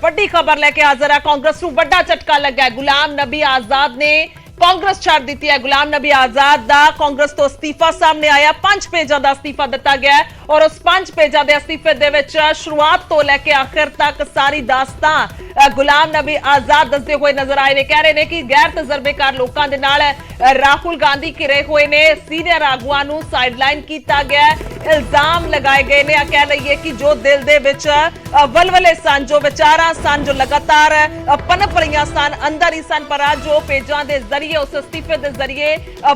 ਵੱਡੀ ਖਬਰ ਲੈ ਕੇ ਹਾਜ਼ਰ ਹੈ। ਕਾਂਗਰਸ ਨੂੰ ਵੱਡਾ ਝਟਕਾ ਲੱਗਾ ਹੈ। ਗੁਲਾਮ ਨਬੀ ਆਜ਼ਾਦ ਨੇ ਕਾਂਗਰਸ ਛੱਡ ਦਿੱਤੀ ਹੈ। ਗੁਲਾਮ ਨਬੀ ਆਜ਼ਾਦ ਦਾ ਕਾਂਗਰਸ ਤੋਂ ਅਸਤੀਫਾ ਸਾਹਮਣੇ ਆਇਆ। 5 ਪੇਜਾਂ ਦਾ ਅਸਤੀਫਾ ਦਿੱਤਾ ਗਿਆ ਹੈ ਔਰ ਉਸ 5 ਪੇਜਾਂ ਦੇ ਅਸਤੀਫੇ ਦੇ ਵਿੱਚ ਸ਼ੁਰੂਆਤ ਤੋਂ ਲੈ ਕੇ ਆਖਿਰ ਤੱਕ ਸਾਰੀ ਦਾਸਤਾਨ ਗੁਲਾਮ ਨਬੀ ਆਜ਼ਾਦ ਦੱਸਦੇ ਹੋਏ ਨਜ਼ਰ ਆਏ ਨੇ। ਕਹਿ ਰਹੇ ਨੇ ਕਿ ਗੈਰ ਤਜਰਬੇਕਾਰ ਲੋਕਾਂ ਦੇ ਨਾਲ ਰਾਹੁਲ ਗਾਂਧੀ ਘਿਰੇ ਹੋਏ ਨੇ। ਸੀਨੀਅਰ ਆਗੂਆਂ ਨੂੰ ਸਾਈਡਲਾਈਨ ਕੀਤਾ ਗਿਆ ਹੈ। ਇਲਜ਼ਾਮ ਲਗਾਏ ਗਏ ਨੇ। ਕਹਿ ਲਈਏ ਕਿ ਜੋ ਦਿਲ ਦੇ ਵਿੱਚ ਵਲਵਲੇ ਸਨ, ਜੋ ਵਿਚਾਰਾਂ ਸਨ, ਜੋ ਲਗਾਤਾਰ ਪਨਪ ਰਹੀਆਂ ਸਨ, ਅੰਦਰ ਹੀ ਸਨ, ਪਰ ਅੱਜ ਉਹ ਪੇਜਾਂ ਦੇ ਜ਼ਰੀਏ, ਉਸ ਅਸਤੀਫੇ ਦੇ ਜ਼ਰੀਏ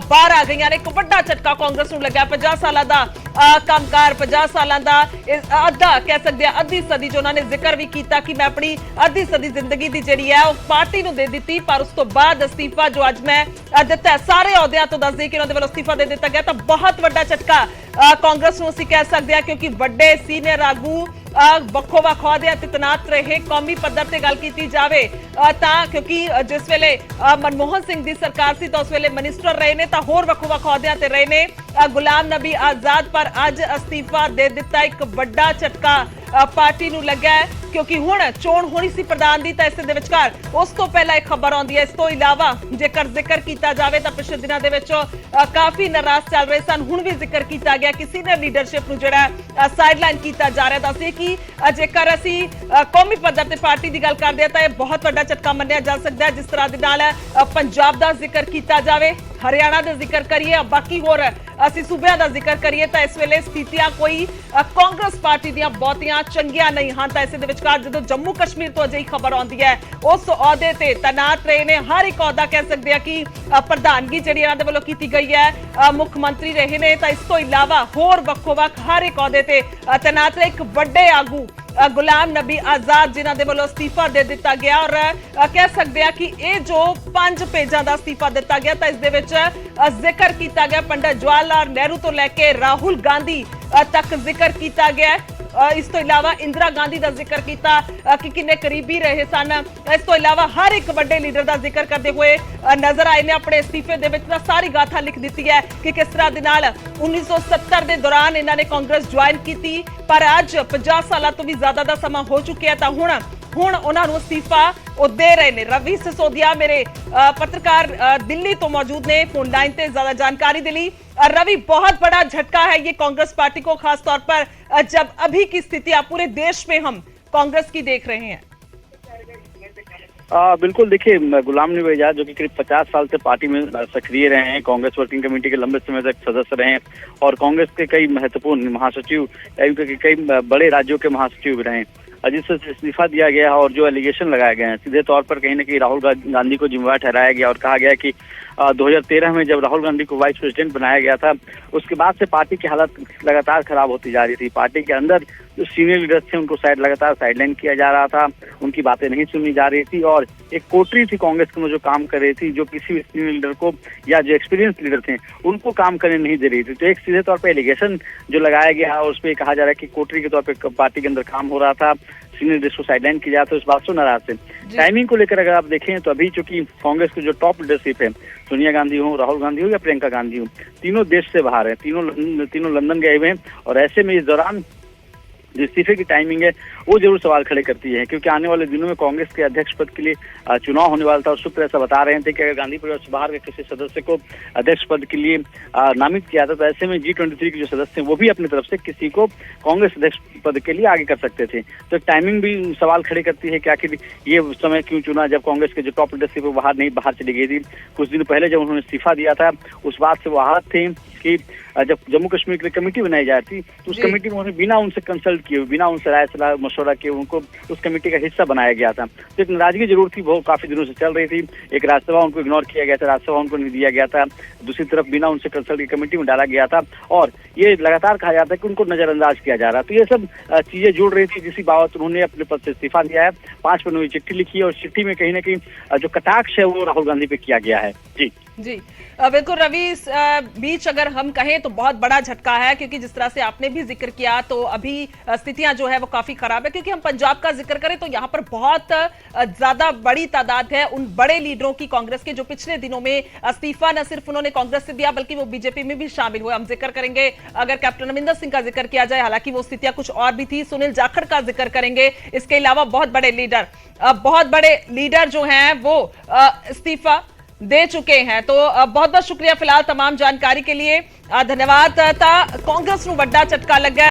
ਬਾਹਰ ਆ ਗਈਆਂ ਨੇ। ਇੱਕ ਵੱਡਾ ਝਟਕਾ ਕਾਂਗਰਸ ਨੂੰ ਲੱਗਾ। 50 ਸਾਲਾਂ ਦਾ ਕੰਮਕਾਰ, 50 ਸਾਲਾਂ ਦਾ ਅੱਧਾ ਕਹਿ ਸਕਦੇ ਆ, ਅੱਧੀ ਸਦੀ ਜੋ ਉਹਨਾਂ ਨੇ ਜ਼ਿਕਰ ਵੀ ਕੀਤਾ ਕਿ ਮੈਂ ਆਪਣੀ ਅੱਧੀ ਸਦੀ ਜ਼ਿੰਦਗੀ ਦੀ ਜਿਹੜੀ ਹੈ ਉਹ ਪਾਰਟੀ ਨੂੰ ਦੇ ਦਿੱਤੀ, ਪਰ ਉਸ ਤੋਂ ਬਾਅਦ ਅਸਤੀਫਾ ਜੋ ਅੱਜ ਮੈਂ ਦਿੱਤਾ ਸਾਰੇ ਅਹੁਦਿਆਂ ਤੋਂ ਦੱਸਦੇ ਕਿ ਉਹਨਾਂ ਦੇ ਵੱਲੋਂ ਅਸਤੀਫਾ ਦੇ ਦਿੱਤਾ ਗਿਆ। ਤਾਂ ਬਹੁਤ ਵੱਡਾ ਝਟਕਾ ਕਾਂਗਰਸ ਨੂੰ ਅਸੀਂ ਕਹਿ ਸਕਦੇ ਹਾਂ, ਕਿਉਂਕਿ ਵੱਡੇ ਸੀਨੀਅਰ ਆਗੂ ਵੱਖੋ ਵੱਖ ਅਹੁਦਿਆਂ ਤੇ ਤੈਨਾਤ ਰਹੇ। ਕੌਮੀ ਪੱਧਰ ਤੇ ਗੱਲ ਕੀਤੀ ਜਾਵੇ ਤਾਂ ਕਿਉਂਕਿ ਜਿਸ ਵੇਲੇ ਮਨਮੋਹਨ ਸਿੰਘ ਦੀ ਸਰਕਾਰ ਸੀ ਤਾਂ ਉਸ ਵੇਲੇ ਮਿਨਿਸਟਰ ਰਹੇ ਨੇ, ਤਾਂ ਹੋਰ ਵੱਖੋ ਵੱਖ ਅਹੁਦਿਆਂ ਤੇ ਰਹੇ ਨੇ ਗੁਲਾਮ ਨਬੀ ਆਜ਼ਾਦ, ਪਰ ਅੱਜ ਅਸਤੀਫਾ ਦੇ ਦਿੱਤਾ। ਇੱਕ ਵੱਡਾ ਝਟਕਾ ਪਾਰਟੀ ਨੂੰ ਲੱਗਾ ਹੈ, ਕਿਉਂਕਿ ਹੁਣ ਚੋਣ ਹੋਣੀ ਸੀ ਪ੍ਰਧਾਨ ਦੀ, ਤਾਂ ਇਸ ਦੇ ਵਿਚਕਾਰ ਉਸ ਤੋਂ ਪਹਿਲਾਂ ਇੱਕ ਖਬਰ ਆਉਂਦੀ ਹੈ। ਇਸ ਤੋਂ ਇਲਾਵਾ ਜੇਕਰ ਜ਼ਿਕਰ ਕੀਤਾ ਜਾਵੇ ਤਾਂ ਪਿਛਲੇ ਦਿਨਾਂ ਦੇ ਵਿੱਚ ਕਾਫੀ ਨਾਰਾਜ਼ ਚੱਲ ਰਹੇ ਸਨ। ਹੁਣ ਵੀ ਜ਼ਿਕਰ ਕੀਤਾ ਗਿਆ ਕਿ ਸੀਨੀਅਰ ਲੀਡਰਸ਼ਿਪ ਨੂੰ ਜਿਹੜਾ ਸਾਈਡਲਾਈਨ ਕੀਤਾ ਜਾ ਰਿਹਾ। ਦੱਸਿਏ ਕਿ ਜੇਕਰ ਅਸੀਂ ਕੌਮੀ ਪੱਧਰ ਤੇ ਪਾਰਟੀ ਦੀ ਗੱਲ ਕਰਦੇ ਹਾਂ ਤਾਂ ਇਹ ਬਹੁਤ ਵੱਡਾ ਝਟਕਾ ਮੰਨਿਆ ਜਾ ਸਕਦਾ ਹੈ। ਜਿਸ ਤਰ੍ਹਾਂ ਦੇ ਨਾਲ ਪੰਜਾਬ ਦਾ ਜ਼ਿਕਰ ਕੀਤਾ ਜਾਵੇ, ਹਰਿਆਣਾ ਦਾ ਜ਼ਿਕਰ ਕਰੀਏ, ਬਾਕੀ ਹੋਰ ਅਸੀਂ ਸੂਬਿਆਂ ਦਾ ਜ਼ਿਕਰ ਕਰੀਏ ਤਾਂ ਇਸ ਵੇਲੇ ਸਥਿਤੀਆਂ ਕੋਈ ਕਾਂਗਰਸ ਪਾਰਟੀ ਦੀਆਂ ਬਹੁਤੀਆਂ ਚੰਗੀਆਂ ਨਹੀਂ ਹਨ। ਤਾਂ ਇਸੇ ਦੇ ਵਿਚਕਾਰ ਜਦੋਂ ਜੰਮੂ ਕਸ਼ਮੀਰ ਤੋਂ ਅਜਿਹੀ ਖਬਰ ਆਉਂਦੀ ਹੈ, ਉਸ ਅਹੁਦੇ ਤੇ ਤੈਨਾਤ ਰਹੇ ਨੇ। ਹਰ ਇੱਕ ਅਹੁਦਾ ਕਹਿ ਸਕਦੇ ਆ ਕਿ ਪ੍ਰਧਾਨਗੀ ਜਿਹੜੀ ਇਹਨਾਂ ਦੇ ਵੱਲੋਂ ਕੀਤੀ ਗਈ ਹੈ, ਮੁੱਖ ਮੰਤਰੀ ਰਹੇ ਨੇ, ਤਾਂ ਇਸ ਤੋਂ ਇਲਾਵਾ ਹੋਰ ਵੱਖੋ ਵੱਖ ਹਰ ਇੱਕ ਅਹੁਦੇ ਤੇ ਤੈਨਾਤ ਰਹੇ। ਇੱਕ ਵੱਡੇ ਆਗੂ ਗੁਲਾਮ ਨਬੀ ਆਜ਼ਾਦ ਜਿਨ੍ਹਾਂ ਦੇ ਵੱਲੋਂ ਅਸਤੀਫਾ ਦੇ ਦਿੱਤਾ ਗਿਆ ਔਰ ਕਹਿ ਸਕਦੇ ਆ ਕਿ ਇਹ ਜੋ 5 ਪੇਜਾਂ ਦਾ ਅਸਤੀਫਾ ਦਿੱਤਾ ਗਿਆ ਤਾਂ ਇਸ ਦੇ ਵਿੱਚ ਜ਼ਿਕਰ ਕੀਤਾ ਗਿਆ ਪੰਡਿਤ ਜਵਾਹਰ ਲਾਲ ਨਹਿਰੂ ਤੋਂ ਲੈ ਕੇ ਰਾਹੁਲ ਗਾਂਧੀ ਤੱਕ ਜ਼ਿਕਰ ਕੀਤਾ ਗਿਆ। ਇਸ ਤੋਂ ਇਲਾਵਾ ਇੰਦਰਾ ਗਾਂਧੀ ਦਾ ਜ਼ਿਕਰ ਕੀਤਾ ਕਿ ਕਿੰਨੇ ਕਰੀਬੀ ਰਹੇ ਸਨ। ਇਸ ਤੋਂ ਇਲਾਵਾ ਹਰ ਇੱਕ ਵੱਡੇ ਲੀਡਰ ਦਾ ਜ਼ਿਕਰ ਕਰਦੇ ਹੋਏ ਨਜ਼ਰ ਆਏ ਨੇ। ਆਪਣੇ ਅਸਤੀਫੇ ਦੇ ਵਿੱਚ ਤਾਂ ਸਾਰੀ ਗਾਥਾ ਲਿਖ ਦਿੱਤੀ ਹੈ ਕਿ ਕਿਸ ਤਰ੍ਹਾਂ ਦੇ ਨਾਲ 1970 ਦੇ ਦੌਰਾਨ ਇਹਨਾਂ ਨੇ ਕਾਂਗਰਸ ਜੁਆਇਨ ਕੀਤੀ, ਪਰ ਅੱਜ 50 ਸਾਲਾਂ ਤੋਂ ਵੀ ਜ਼ਿਆਦਾ ਦਾ ਸਮਾਂ ਹੋ ਚੁੱਕਿਆ ਤਾਂ ਹੁਣ ਉਹਨਾਂ ਨੂੰ ਅਸਤੀਫਾ ਉਹ ਦੇ ਰਹੇ ਨੇ। ਰਵੀ सिसोदिया मेरे पत्रकार दिल्ली तो मौजूद ने फोन लाइन पे ज्यादा जानकारी दिली। रवि, बहुत बड़ा झटका है ये कांग्रेस पार्टी को, खास तौर पर जब अभी की स्थिति पूरे देश में हम कांग्रेस की देख रहे हैं। बिल्कुल, देखिए गुलाम नबी आजाद जो कि करीब 50 साल से पार्टी में सक्रिय रहे हैं, कांग्रेस वर्किंग कमेटी के लंबे समय तक सदस्य रहे हैं और कांग्रेस के कई महत्वपूर्ण महासचिव, कई बड़े राज्यों के महासचिव भी रहे हैं। जिससे इस्तीफा दिया गया है और जो एलिगेशन लगाए गए हैं सीधे तौर पर कहीं ना कहीं राहुल गांधी को जिम्मेवार ठहराया गया और कहा गया कि 2013 में जब राहुल गांधी को वाइस प्रेसिडेंट बनाया गया था उसके बाद से पार्टी की हालत लगातार खराब होती जा रही थी। पार्टी के अंदर जो सीनियर लीडर्स थे उनको लगातार साइडलाइन किया जा रहा था, उनकी बातें नहीं सुनी जा रही थी और एक कोटरी थी कांग्रेस में जो काम कर रही थी, जो किसी भी सीनियर लीडर को या जो एक्सपीरियंस लीडर थे उनको काम करने नहीं दे रही थी। तो एक सीधे तौर पर एलिगेशन जो लगाया गया है उस पर कहा जा रहा है कि कोटरी के तौर पर पार्टी के अंदर काम हो रहा था, सीनियर लीडर्स को साइडलाइन किया जाता है। उस बात से नाराज थे। टाइमिंग को लेकर अगर आप देखें तो अभी चूंकि कांग्रेस की जो टॉप लीडरशिप है, सोनिया गांधी हो, राहुल गांधी हो या प्रियंका गांधी हो, तीनों देश से बाहर है, तीनों लंदन गए हुए हैं और ऐसे में इस दौरान जो इस्तीफे की टाइमिंग है वो जरूर सवाल खड़े करती है, क्योंकि आने वाले दिनों में कांग्रेस के अध्यक्ष पद के लिए चुनाव होने वाला था और सूत्र ऐसा बता रहे थे कि अगर गांधी परिवार से बाहर के किसी सदस्य को अध्यक्ष पद के लिए नामित किया था तो ऐसे में G23 के जो सदस्य हैं वो भी अपनी तरफ से किसी को कांग्रेस अध्यक्ष पद के लिए आगे कर सकते थे। तो टाइमिंग भी सवाल खड़े करती है कि आखिर ये समय क्यों चुना जब कांग्रेस के जो टॉप लीडरशिप है बाहर चली गई थी। कुछ दिन पहले जब उन्होंने इस्तीफा दिया था उस बात से वो आहत थे कि जब जम्मू कश्मीर के लिए कमेटी बनाई जा रही थी तो उस कमेटी में उन्हें बिना उनसे कंसल्ट किए, बिना उनसे राय सलाह मशवरा किए उनको उस कमेटी का हिस्सा बनाया गया था। तो एक नाराजगी जरूर थी, वो काफी दिनों से चल रही थी। एक राज्यसभा उनको इग्नोर किया गया था, राज्यसभा उनको नहीं दिया गया था, दूसरी तरफ बिना उनसे कंसल्ट की कमेटी में डाला गया था और ये लगातार कहा जाता है कि उनको नजरअंदाज किया जा रहा। तो ये सब चीजें जुड़ रही थी, जिसी बाबत उन्होंने अपने पद से इस्तीफा दिया है। 5 पन्नों की चिट्ठी लिखी है और चिट्ठी में कहीं ना कहीं जो कटाक्ष है वो राहुल गांधी पे किया गया है। जी बिल्कुल रवि, इस बीच अगर हम कहें तो बहुत बड़ा झटका है, क्योंकि जिस तरह से आपने भी जिक्र किया तो अभी स्थितियां जो है वो काफी खराब पंजाब है, क्योंकि हम पंजाब का जिक्र करें तो यहां पर बहुत ज्यादा बड़ी तादाद है उन बड़े लीडरों की कांग्रेस के जो पिछले दिनों में इस्तीफा न सिर्फ उन्होंने कांग्रेस से दिया बल्कि वो बीजेपी में भी शामिल हुए। हम जिक्र करेंगे अगर कैप्टन अमरिंदर सिंह का जिक्र किया जाए, हालांकि वो स्थितियां कुछ और भी थी, सुनील जाखड़ का जिक्र करेंगे, इसके अलावा बहुत बड़े लीडर जो हैं वो इस्तीफा दे चुके हैं। तो बहुत बहुत शुक्रिया फिलहाल तमाम जानकारी के लिए, धन्यवाद। कांग्रेस ਨੂੰ ਵੱਡਾ ਝਟਕਾ ਲੱਗਾ।